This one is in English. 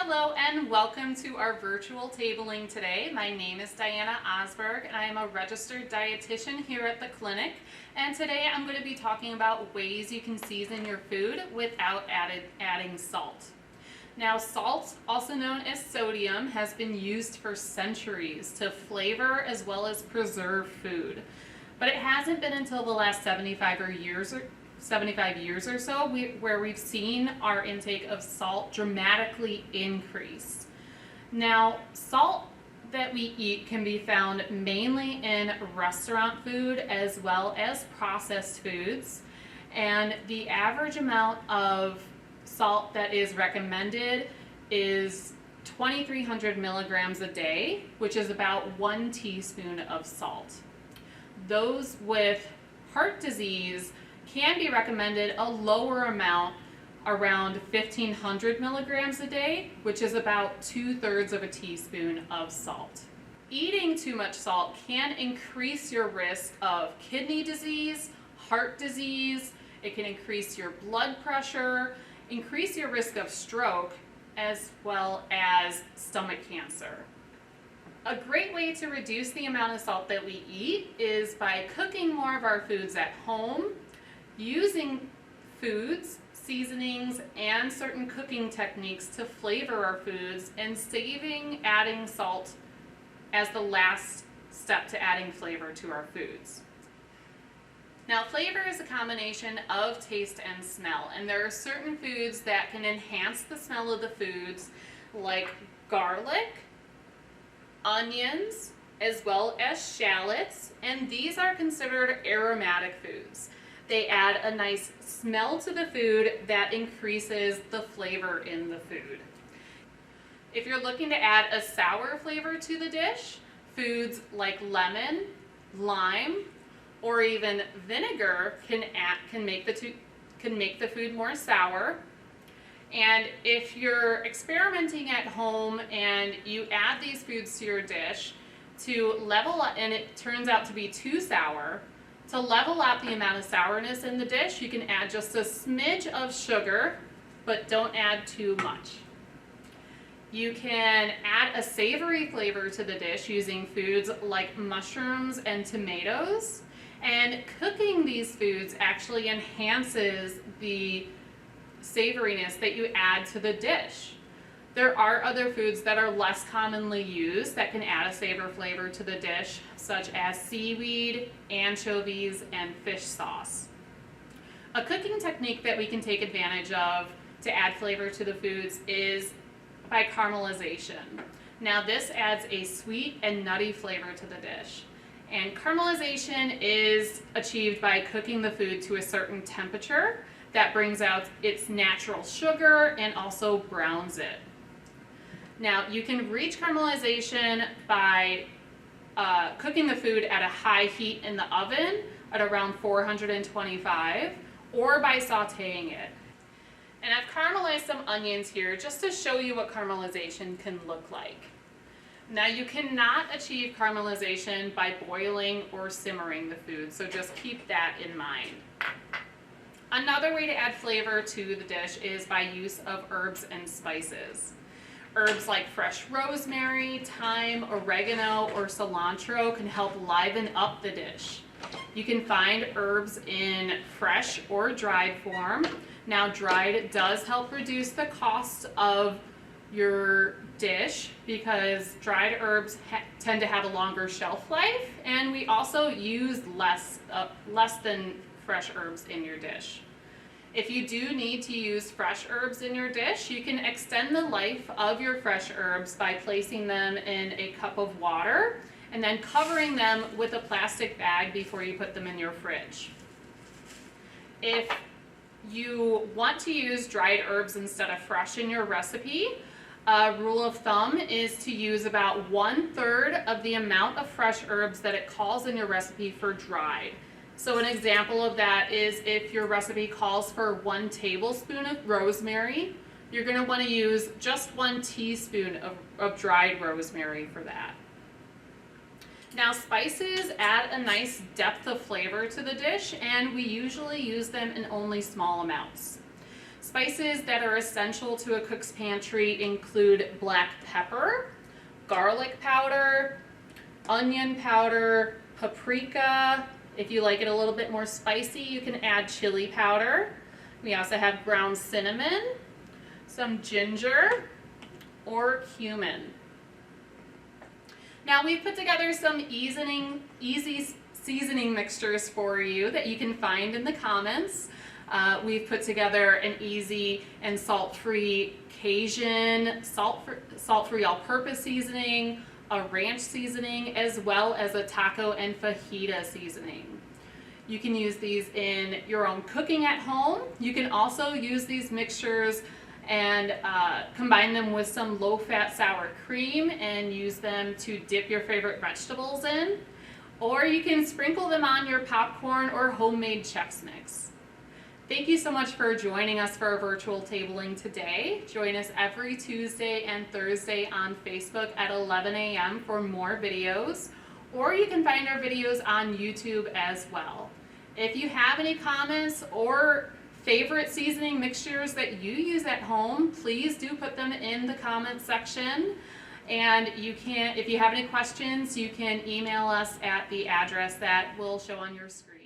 Hello and welcome to our virtual tabling today. My name is Diana Osberg and I am a registered dietitian here at the clinic. And today I'm going to be talking about ways you can season your food without adding salt. Now, salt, also known as sodium, has been used for centuries to flavor as well as preserve food. But it hasn't been until the last 75 years or so where we've seen our intake of salt dramatically increase. Now, salt that we eat can be found mainly in restaurant food as well as processed foods, and the average amount of salt that is recommended is 2,300 milligrams a day, which is about 1 teaspoon of salt. Those with heart disease can be recommended a lower amount, around 1,500 milligrams a day, which is about 2/3 of a teaspoon of salt. Eating too much salt can increase your risk of kidney disease, heart disease. It can increase your blood pressure, increase your risk of stroke, as well as stomach cancer. A great way to reduce the amount of salt that we eat is by cooking more of our foods at home, using foods, seasonings, and certain cooking techniques to flavor our foods, and saving adding salt as the last step to adding flavor to our foods. Now, flavor is a combination of taste and smell, and there are certain foods that can enhance the smell of the foods, like garlic, onions, as well as shallots, and these are considered aromatic foods. They add a nice smell to the food that increases the flavor in the food. If you're looking to add a sour flavor to the dish, foods like lemon, lime, or even vinegar can make the food more sour. And if you're experimenting at home and you add these foods to your dish to level up, and it turns out to be too sour, to level out the amount of sourness in the dish, you can add just a smidge of sugar, but don't add too much. You can add a savory flavor to the dish using foods like mushrooms and tomatoes, and cooking these foods actually enhances the savoriness that you add to the dish. There are other foods that are less commonly used that can add a savor flavor to the dish, such as seaweed, anchovies, and fish sauce. A cooking technique that we can take advantage of to add flavor to the foods is by caramelization. Now, this adds a sweet and nutty flavor to the dish. And caramelization is achieved by cooking the food to a certain temperature that brings out its natural sugar and also browns it. Now, you can reach caramelization by cooking the food at a high heat in the oven at around 425, or by sauteing it. And I've caramelized some onions here just to show you what caramelization can look like. Now, you cannot achieve caramelization by boiling or simmering the food, so just keep that in mind. Another way to add flavor to the dish is by use of herbs and spices. Herbs like fresh rosemary, thyme, oregano, or cilantro can help liven up the dish. You can find herbs in fresh or dried form. Now, dried does help reduce the cost of your dish because dried herbs tend to have a longer shelf life, and we also use less than fresh herbs in your dish. If you do need to use fresh herbs in your dish, you can extend the life of your fresh herbs by placing them in a cup of water and then covering them with a plastic bag before you put them in your fridge. If you want to use dried herbs instead of fresh in your recipe, a rule of thumb is to use about 1/3 of the amount of fresh herbs that it calls in your recipe for dried. So an example of that is if your recipe calls for 1 tablespoon of rosemary, you're going to want to use just 1 teaspoon of dried rosemary for that. Now, spices add a nice depth of flavor to the dish, and we usually use them in only small amounts. Spices that are essential to a cook's pantry include black pepper, garlic powder, onion powder, paprika. If you like it a little bit more spicy, you can add chili powder. We also have ground cinnamon, some ginger, or cumin. Now we've put together some easy seasoning mixtures for you that you can find in the comments. We've put together an easy and salt-free Cajun, salt-free all-purpose seasoning, a ranch seasoning, as well as a taco and fajita seasoning. You can use these in your own cooking at home. You can also use these mixtures and combine them with some low-fat sour cream and use them to dip your favorite vegetables in. Or you can sprinkle them on your popcorn or homemade Chex Mix. Thank you so much for joining us for our virtual tabling today. Join us every Tuesday and Thursday on Facebook at 11 a.m. for more videos, or you can find our videos on YouTube as well. If you have any comments or favorite seasoning mixtures that you use at home, please do put them in the comments section. And if you have any questions, you can email us at the address that will show on your screen.